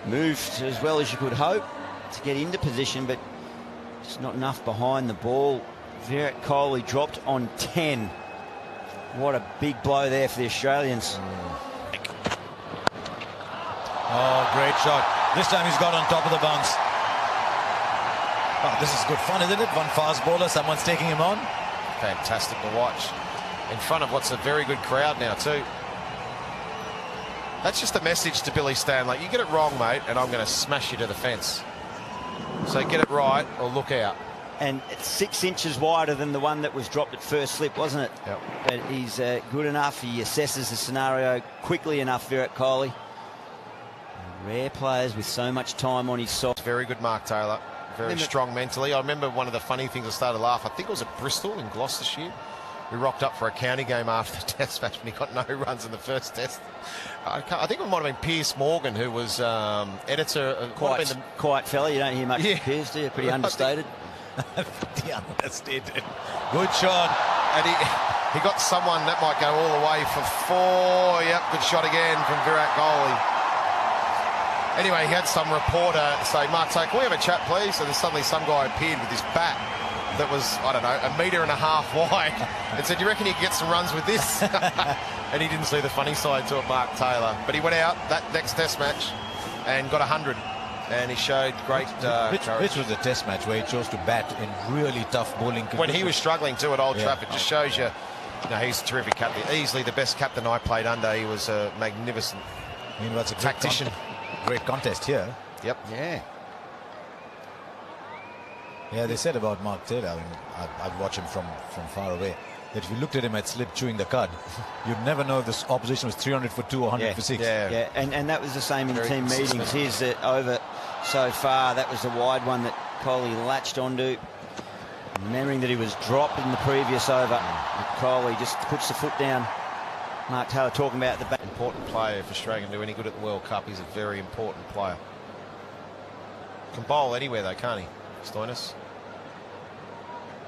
Moved as well as you could hope to get into position, but just not enough behind the ball. Virat Kohli dropped on 10. What a big blow there for the Australians. Oh, great shot. This time he's got on top of the bounce. Oh, this is good fun, isn't it? One fast bowler, someone's taking him on. fantastic to watch. In front of what's a very good crowd now too. That's just a message to Billy Stanley. You get it wrong, mate, and I'm going to smash you to the fence. So get it right or look out. And it's 6 inches wider than the one that was dropped at first slip, wasn't it? Yep. But he's good enough. He assesses the scenario quickly enough, Virat Kohli. Rare players with so much time on his side. Very good, Mark Taylor. Very strong mentally. I remember one of the funny things I started to laugh. I think it was at Bristol in Gloucestershire. We rocked up for a county game after the test match when he got no runs in the first test. I think it might have been Piers Morgan who was editor. Quiet fella. You don't hear much of Piers, do you? Pretty understated. Understated. Good shot. And he got someone that might go all the way for 4. Yep, good shot again from Virat Kohli. Anyway, he had some reporter say, Mark, can we have a chat, please? And then suddenly some guy appeared with his bat that was, I don't know, 1.5 meters wide and said, do you reckon he could get some runs with this? And he didn't see the funny side to it, Mark Taylor. But he went out that next test match and got 100. And he showed great courage. Which was a test match where he chose to bat in really tough bowling conditions. When he was struggling too at Old Trafford, just shows you, he's a terrific captain. Easily the best captain I played under. He was a magnificent that's a tactician. Great contest here. Yep. Yeah. Yeah, they said about Mark Taylor, I mean, I'd watch him from far away, that if you looked at him at slip chewing the cud, you'd never know if this opposition was 300 for 2 or 100 for 6. Yeah, and that was the same in team meetings. Here's the over so far. That was the wide one that Kohli latched onto. Remembering that he was dropped in the previous over. Kohli just puts the foot down. Mark Taylor talking about the back. Important player if Australia can do any good at the World Cup. He's a very important player. Can bowl anywhere though, can't he, Stoinis?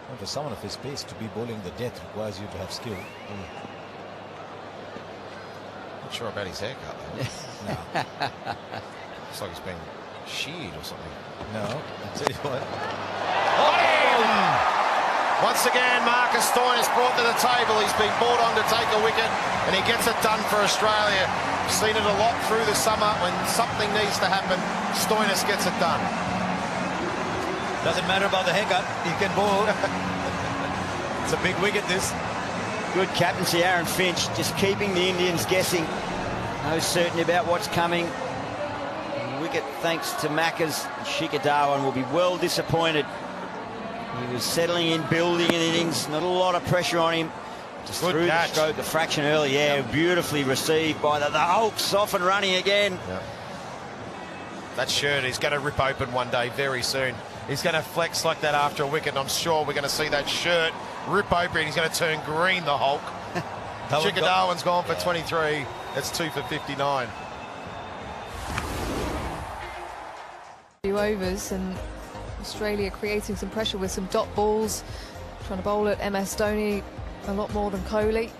Well, for someone of his pace, to be bowling the death requires you to have skill. Not sure about his haircut though. No. Looks like he's been sheared or something. No, I'll tell you what. Once again, Marcus Stoinis brought to the table. He's been brought on to take a wicket, and he gets it done for Australia. Seen it a lot through the summer. When something needs to happen, Stoinis gets it done. Doesn't matter about the haircut. He can bowl. It's a big wicket, this. Good captaincy, Aaron Finch, just keeping the Indians guessing. No certainty about what's coming. Wicket thanks to Maccas. Shikhar Dhawan will be well disappointed. He was settling in, building an innings, not a lot of pressure on him. Just threw the stroke a fraction early. Yeah, beautifully received by the Hulks, off and running again. Yep. That shirt is going to rip open one day very soon. He's going to flex like that after a wicket, and I'm sure we're going to see that shirt rip open. He's going to turn green, the Hulk. Shikhar Dhawan's gone for 23. That's 2 for 59. Few overs and Australia creating some pressure with some dot balls, trying to bowl at MS Dhoni a lot more than Kohli.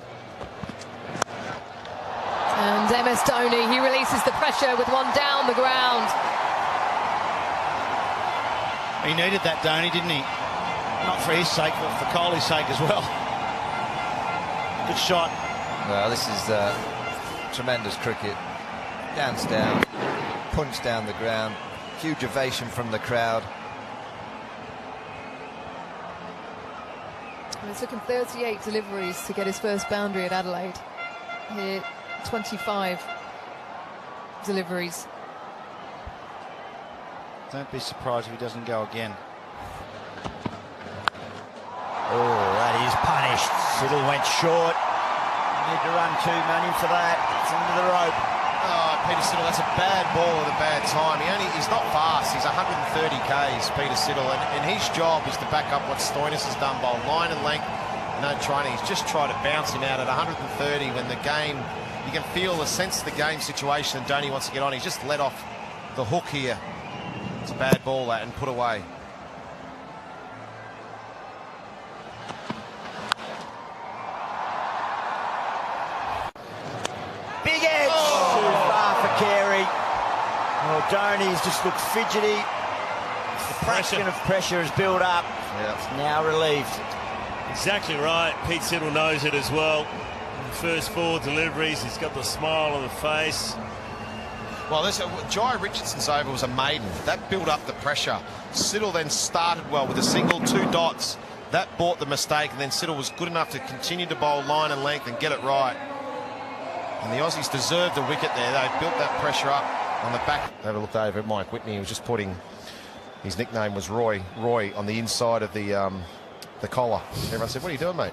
And MS Dhoni, he releases the pressure with one down the ground. He needed that, Dhoni, didn't he? Not for his sake, but for Kohli's sake as well. Good shot. Well, this is tremendous cricket. Dance down, punch down the ground, huge ovation from the crowd. It took him 38 deliveries to get his first boundary at Adelaide. Here, 25 deliveries. Don't be surprised if he doesn't go again. Oh, that is punished. Siddle went short. Need to run 2 man in for that. It's under the rope. Oh, Peter Siddle, that's a bad ball at a bad time. He's not fast. He's 130 Ks, Peter Siddle, and his job is to back up what Stoinis has done by line and length. No training. He's just tried to bounce him out at 130 when the game, you can feel the sense of the game situation, and Dhoni wants to get on. He's just let off the hook here. It's a bad ball, that, and put away. Big edge! Oh. Too far for Carey. Well, Dhoni's just looked fidgety. The fraction of pressure has built up. Yep. It's now relieved. Exactly right. Pete Siddle knows it as well. The first 4 deliveries, he's got the smile on the face. Well, Jai Richardson's over was a maiden. That built up the pressure. Siddle then started well with a single, 2 dots, That bought the mistake, and then Siddle was good enough to continue to bowl line and length and get it right. And the Aussies deserved the wicket there. They built that pressure up on the back. Have a look over at Mike Whitney. He was just putting, his nickname was Roy, on the inside of the collar. Everyone said, "What are you doing, mate?"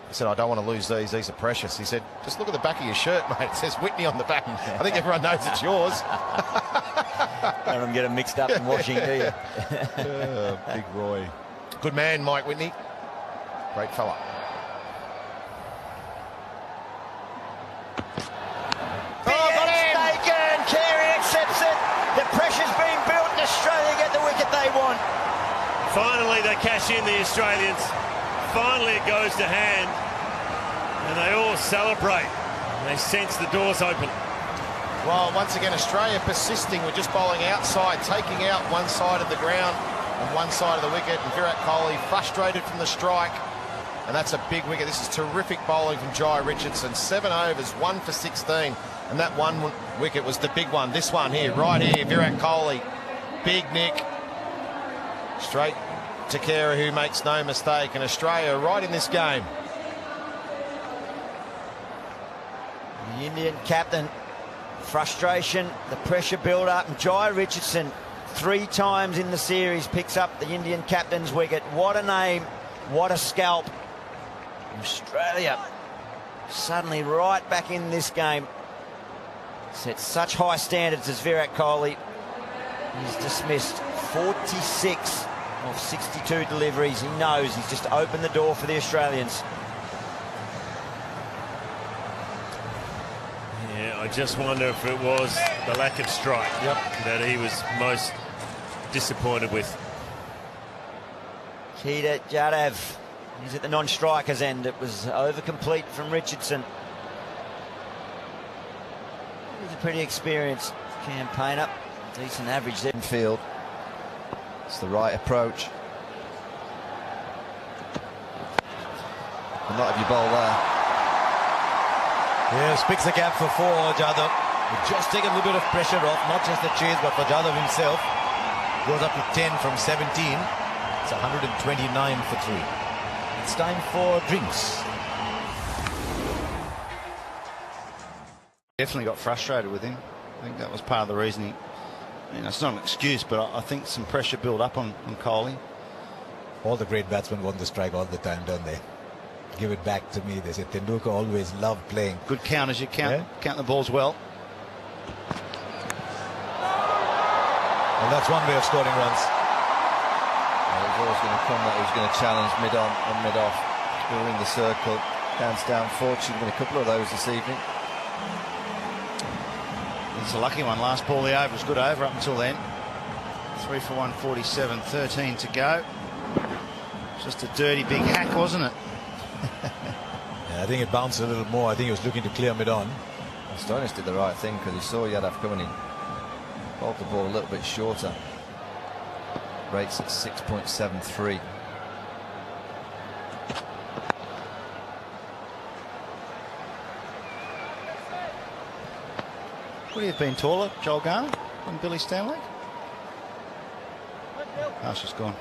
He said, "I don't want to lose these. These are precious." He said, "Just look at the back of your shirt, mate. It says Whitney on the back." I think everyone knows it's yours. Don't let them get them mixed up in washing, do you? Big Roy. Good man, Mike Whitney. Great fella. Taken. Carey accepts it. The pressure's been built, and Australia get the wicket they want. Finally, they cash in, the Australians. Finally, it goes to hand, and they all celebrate. They sense the doors open. Well, once again, Australia persisting with just bowling outside, taking out one side of the ground and one side of the wicket, and Virat Kohli frustrated from the strike, and that's a big wicket. This is terrific bowling from Jai Richardson. 7 overs, 1 for 16, and that one wicket was the big one. This one here, right here, Virat Kohli, big nick, straight to Carey, who makes no mistake, and Australia right in this game. The Indian captain, frustration, the pressure build up, and Jai Richardson 3 times in the series picks up the Indian captain's wicket. What a name, what a scalp. Australia suddenly right back in this game. Set such high standards as Virat Kohli. He's dismissed 46 of 62 deliveries. He knows he's just opened the door for the Australians. Yeah, I just wonder if it was the lack of strike that he was most disappointed with. Keita Jadhav, he's at the non-strikers end. It was over complete from Richardson. He's a pretty experienced campaigner. Decent average there in field. It's the right approach. And not if you bowl there. Yes, picks a gap for 4, Jadhav. Just take a little bit of pressure off, not just the chase, but for Jadhav himself. Goes up to 10 from 17. It's 129 for 3. It's time for drinks. Definitely got frustrated with him. I think that was part of the reason he... it's not an excuse, but I think some pressure built up on Kohli. All the great batsmen want the strike all the time, don't they? Give it back to me. They said Tendulkar always loved playing. Good counters, you count the balls well. Well, that's one way of scoring runs. Well, it was always going to come that he was going to challenge mid-on and mid-off. We were in the circle, hands down. Fortunately, a couple of those this evening. It's a lucky one. Last ball, the over was good over up until then. 3 for 147, 13 to go. Just a dirty big hack, wasn't it? Yeah, I think it bounced a little more. I think he was looking to clear mid-on. Stoinis did the right thing because he saw Yadav coming in. Bowled the ball a little bit shorter. Rates at 6.73. Would he have been taller, Joel Garner, than Billy Stanley? Oh, she's gone.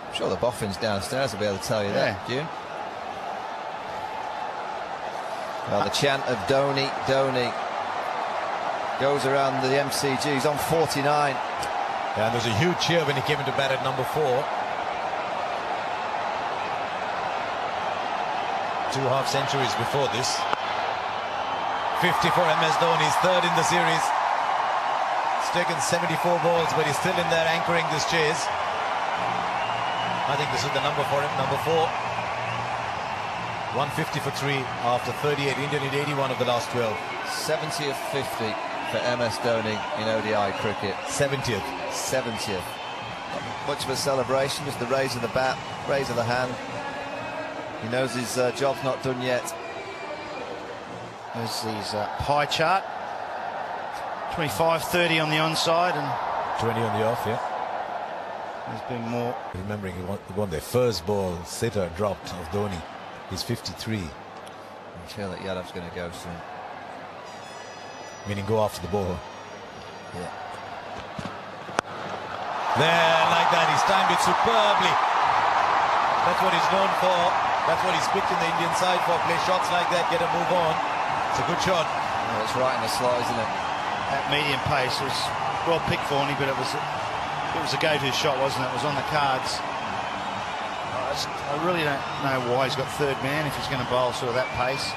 I'm sure the boffins downstairs will be able to tell you that, June. Well, the chant of Dhoni, Dhoni goes around the MCG. He's on 49. Yeah, and there's a huge cheer when he came into bat at number 4. 2 half centuries before this. 50 for MS Dhoni, he's 3rd in the series. He's taken 74 balls, but he's still in there anchoring this chase. I think this is the number for him, number 4. 150 for 3 after 38. India need 81 of the last 12. 70th 50 for MS Dhoni in ODI cricket. 70th. 70th. Not much of a celebration, just the raise of the bat, raise of the hand. He knows his job's not done yet. There's his pie chart. 25-30 on the onside and 20 on the off, yeah. There's been more. Remembering he won their first ball sitter dropped of Dhoni. He's 53. I'm sure that Yadav's going to go soon. Meaning go after the ball. Yeah. There, like that, he's timed it superbly. That's what he's known for. That's what he's picked in the Indian side for. Play shots like that, get a move on. It's a good shot. Oh, it's right in the slot, isn't it? That medium pace was well picked for me, but it was a go-to shot, wasn't it? It was on the cards. I really don't know why he's got third man if he's going to bowl sort of that pace.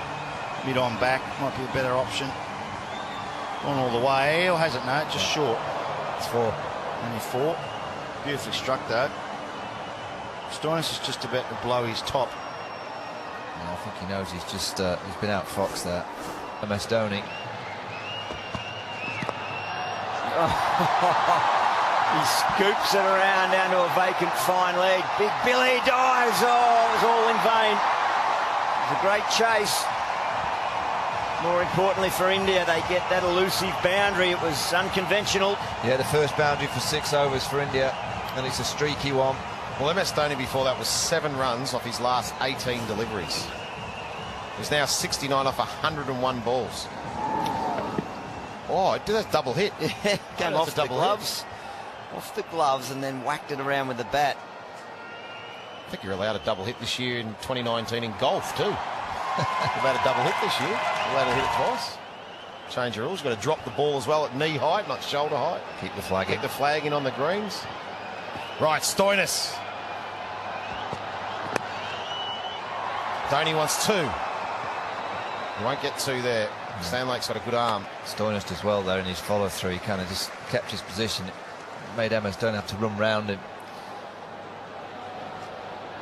Mid on back might be a better option. Gone all the way, or has it? No, just short. It's 4. Only 4. Beautifully struck though. Stoinis is just about to blow his top. Yeah, I think he knows he's just he's been outfoxed there. MS Dhoni. He scoops it around down to a vacant fine leg. Big Billy dives. Oh, it was all in vain. It was a great chase. More importantly for India, they get that elusive boundary. It was unconventional. Yeah, the first boundary for 6 overs for India, and it's a streaky one. Well, MS Dhoni before that was 7 runs off his last 18 deliveries. He's now 69 off 101 balls. Oh, it did a double hit. Yeah, came off the gloves. Off the gloves and then whacked it around with the bat. I think you're allowed a double hit this year in 2019 in golf too. You're allowed a double hit this year. You're allowed to hit it twice. Change the rules. You've got to drop the ball as well at knee height, not shoulder height. Keep the flag in. Keep the flag in on the greens. Right, Stoinis. Dhoni wants 2. He won't get 2 there. Stanlake's got a good arm. Stoinis does well there in his follow-through. He kind of just kept his position. It made MS Dhoni have to run round him.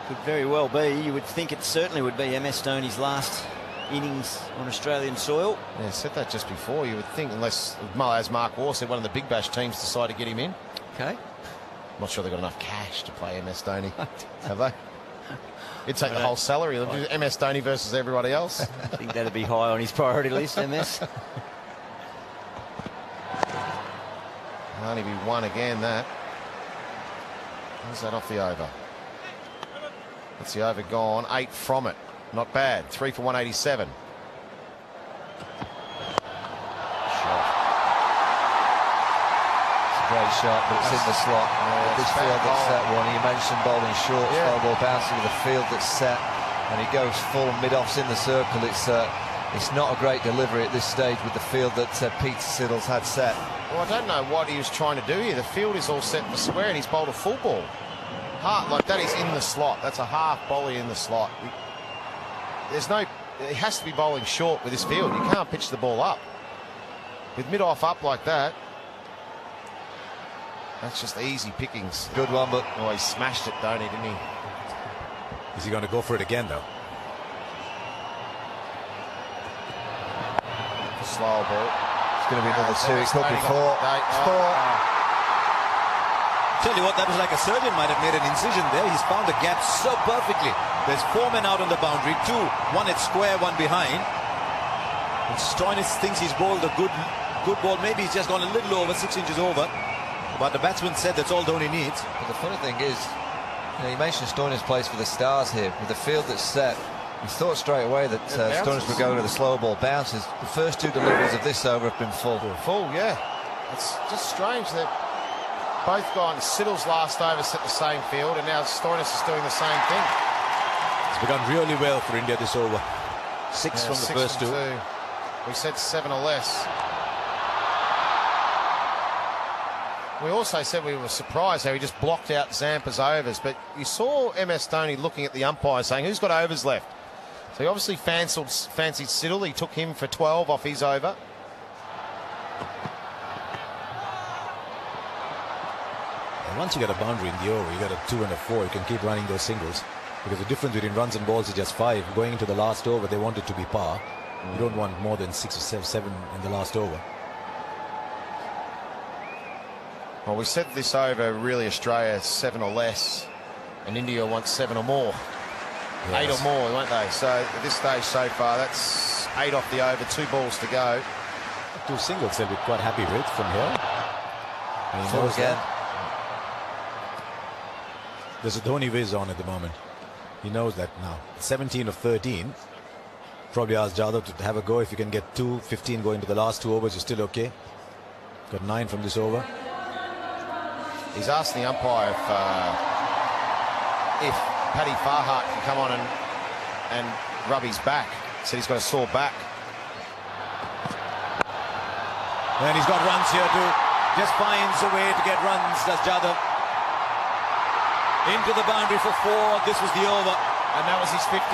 Could very well be. You would think it certainly would be MS Dhoni's last innings on Australian soil. Yeah, said that just before. You would think, unless, as Mark Waugh said, one of the Big Bash teams decide to get him in. Okay. I'm not sure they've got enough cash to play MS Dhoni. Have they? It'd take the whole salary. They'll do MS Dhoni versus everybody else. I think that'd be high on his priority list, MS. It'll only be 1 again, that. How's that off the over? That's the over gone. 8 from it. Not bad. 3 for 187. Great shot, but it's in the slot. This field that's set one. You mentioned bowling short, slow ball bouncing with a field that's set, and he goes full mid-offs in the circle. It's not a great delivery at this stage with the field that Peter Siddle's had set. Well, I don't know what he was trying to do here. The field is all set for square, and he's bowled a full ball. Like that is in the slot. That's a half volley in the slot. There's no. He has to be bowling short with this field. You can't pitch the ball up. With mid-off up like that. That's just easy pickings. Good one, but... Oh, he smashed it, Dhoni, didn't he? Is he going to go for it again, though? Slow ball. It's going to be another 2. It could be 4. It's 4. Tell you what, that was like a surgeon might have made an incision there. He's found the gap so perfectly. There's 4 men out on the boundary. 2. 1 at square, 1 behind. And Stoinis thinks he's bowled a good ball. Maybe he's just gone a little over, 6 inches over. But the batsman said that's all Dhoni needs. But the funny thing is, you mentioned Stoinis plays for the Stars here. With the field that's set, we thought straight away that Stoinis would go to the slow ball bounces. The first 2 deliveries of this over have been full. Full, yeah. It's just strange that both gone. Siddle's last over set the same field, and now Stoinis is doing the same thing. It's begun really well for India this over. 6 from the first 2. We said 7 or less. We also said we were surprised how he just blocked out Zampa's overs, but you saw MS Dhoni looking at the umpire saying, who's got overs left? So he obviously fancied Siddle. He took him for 12 off his over. And once you get a boundary in the over, you got a 2 and a 4, you can keep running those singles. Because the difference between runs and balls is just 5. Going into the last over, they want it to be par. You don't want more than 6 or 7 in the last over. Well, we said this over, really Australia 7 or less, and India wants 7 or more. Yes. 8 or more, won't they? So at this stage so far, that's 8 off the over, 2 balls to go. 2 singles they'll be quite happy with from here. And he knows again. There's a Dhoni whiz on at the moment. He knows that now. 17 of 13. Probably ask Jadhav to have a go. If you can get 15 going to the last 2 overs, you're still okay. Got 9 from this over. He's asked the umpire if Paddy Farhart can come on and rub his back. Said he's got a sore back. And he's got runs here too. Just finds a way to get runs, does Jadhav. Into the boundary for 4. This was the over. And that was his 52.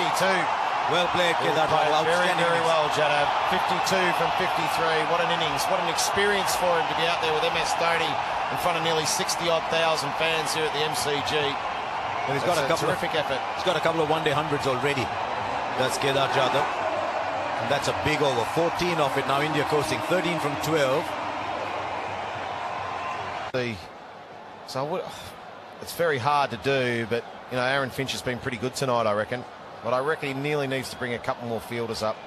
Well played, Kedar. Very well, Jadhav. 52 from 53. What an innings. What an experience for him to be out there with MS Dhoni in front of nearly 60-odd thousand fans here at the MCG. And he's got a terrific effort. He's got a couple of one-day hundreds already. That's Kedar Jadhav. And that's a big over. 14 off it now. India coasting 13 from 12. So it's very hard to do, but you know, Aaron Finch has been pretty good tonight, I reckon. But I reckon he nearly needs to bring a couple more fielders up.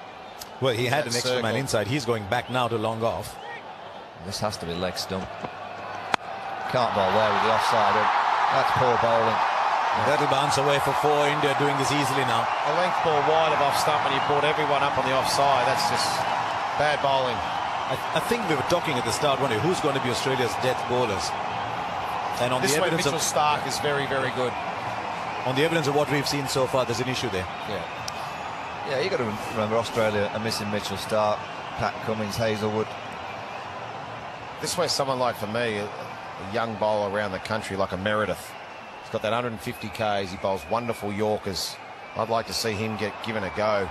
Well, he had an extra man inside. He's going back now to long off. This has to be leg stump. Can't bowl there with the offside. That's poor bowling. That'll bounce away for 4. India doing this easily now. A length ball wide of off stump and you brought everyone up on the offside. That's just bad bowling. I think we were talking at the start, wondering who's going to be Australia's death bowlers. And on this the way, evidence Mitchell Starc is very, very good. On the evidence of what we've seen so far, there's an issue there. Yeah, you got to remember Australia are missing Mitchell Starc, Pat Cummins, Hazelwood. This way, someone like, for me, a young bowler around the country like a Meredith. He's got that 150 Ks. He bowls wonderful Yorkers. I'd like to see him get given a go.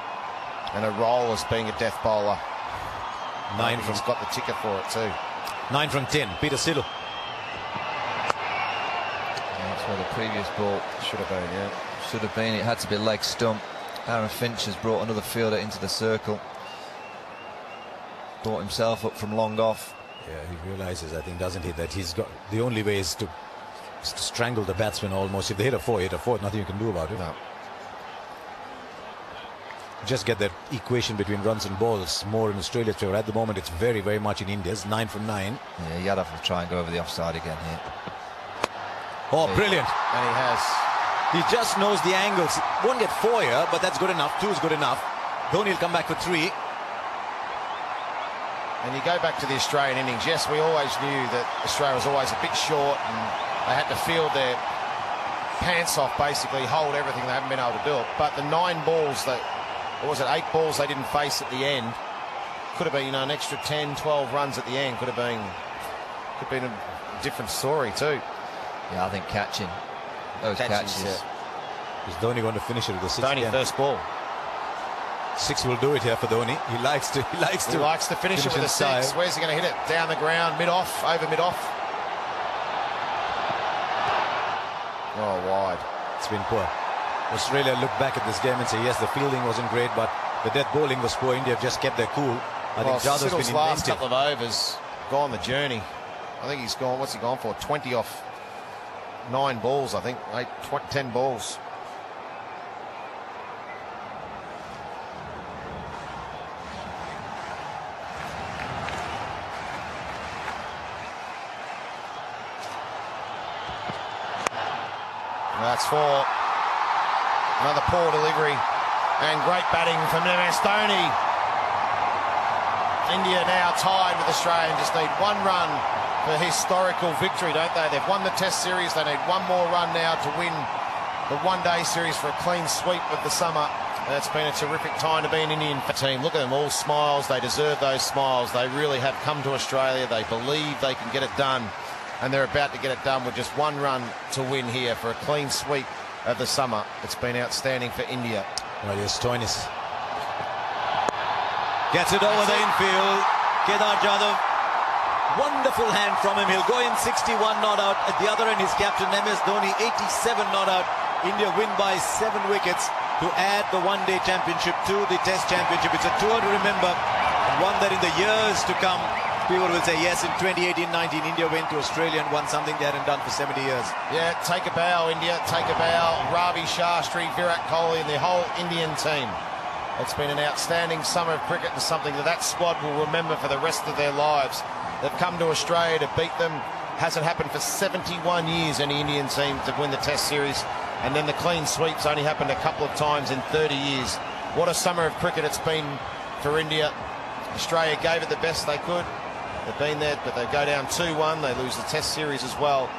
And a role as being a death bowler. 9 from... He's got the ticker for it too. 9 from 10. Peter Siddle. That's where the previous ball should have been, yeah. Should have been. It had to be leg stump. Aaron Finch has brought another fielder into the circle. Brought himself up from long off. Yeah, he realizes, I think, doesn't he, that he's got... The only way is to strangle the batsman almost. If they hit a 4, nothing you can do about it. No. Just get that equation between runs and balls more in Australia's favour. At the moment, it's very, very much in India's. 9 from 9. Yeah, you had to try and go over the offside again here. Oh, brilliant. And he has. He just knows the angles. Won't get 4 here, but that's good enough. 2 is good enough. Dhoni will come back for 3. And you go back to the Australian innings. Yes, we always knew that Australia was always a bit short and they had to field their pants off, basically, hold everything. They haven't been able to do it. But the 9 balls that... Or was it 8 balls they didn't face at the end? Could have been, you know, an extra 10, 12 runs at the end. Could have been a different story too. Yeah, I think catching. Those catches. Is Dhoni going to finish it with a 6? Dhoni first ball. 6 will do it here for Dhoni. He likes to finish it with a 6. Where's he going to hit it? Down the ground, mid-off, over mid-off. Oh, wide. It's been poor. Australia looked back at this game and say, yes, the fielding wasn't great, but the death bowling was poor. India have just kept their cool. I think Jadhav's been inventive. Last couple of overs, gone the journey. I think he's gone, what's he gone for? 20 off 9 balls, I think. 10 balls. That's 4. Another poor delivery and great batting from MS Dhoni. India now tied with Australia and just need 1 run for historical victory, don't they? They've won the Test series. They need 1 more run now to win the one-day series for a clean sweep of the summer. And it's been a terrific time to be an Indian team. Look at them, all smiles. They deserve those smiles. They really have come to Australia. They believe they can get it done. And they're about to get it done with just 1 run to win here for a clean sweep of the summer. It's been outstanding for India. Well, yes, Stoinis gets it over the infield. Kedar Jadhav, wonderful hand from him. He'll go in 61 not out. At the other end, his captain MS Dhoni, 87 not out. India win by 7 wickets to add the one-day championship to the Test championship. It's a tour to remember, and one that in the years to come, people will say, yes, in 2018-19, India went to Australia and won something they hadn't done for 70 years. Yeah, take a bow, India, take a bow. Ravi Shastri, Virat Kohli and the whole Indian team. It's been an outstanding summer of cricket and something that squad will remember for the rest of their lives. They've come to Australia to beat them. Hasn't happened for 71 years, any Indian team to win the Test series. And then the clean sweeps only happened a couple of times in 30 years. What a summer of cricket it's been for India. Australia gave it the best they could. They've been there, but they go down 2-1. They lose the Test series as well.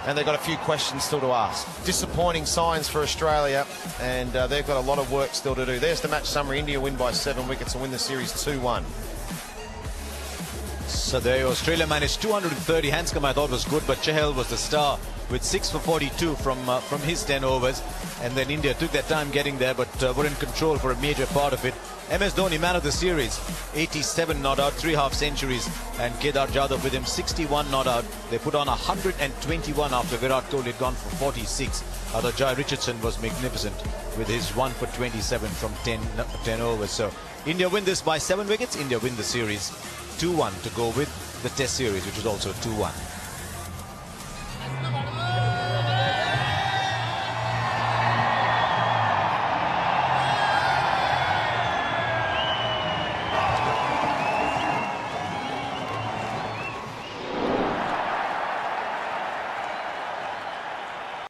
and they've got a few questions still to ask. Disappointing signs for Australia, and they've got a lot of work still to do. There's the match summary. India win by 7 wickets and win the series 2-1. So there, Australia managed 230. Hanscom I thought was good, but Chahal was the star with 6 for 42 from his 10 overs. And then India took their time getting there, but were in control for a major part of it. MS Dhoni, man of the series, 87 not out, 3 half centuries, and Kedar Jadhav with him 61 not out. They put on 121 after Virat Kohli had gone for 46. Although Jai Richardson was magnificent with his 1 for 27 from 10 overs. So India win this by 7 wickets. India win the series 2-1 to go with the Test series, which was also 2-1.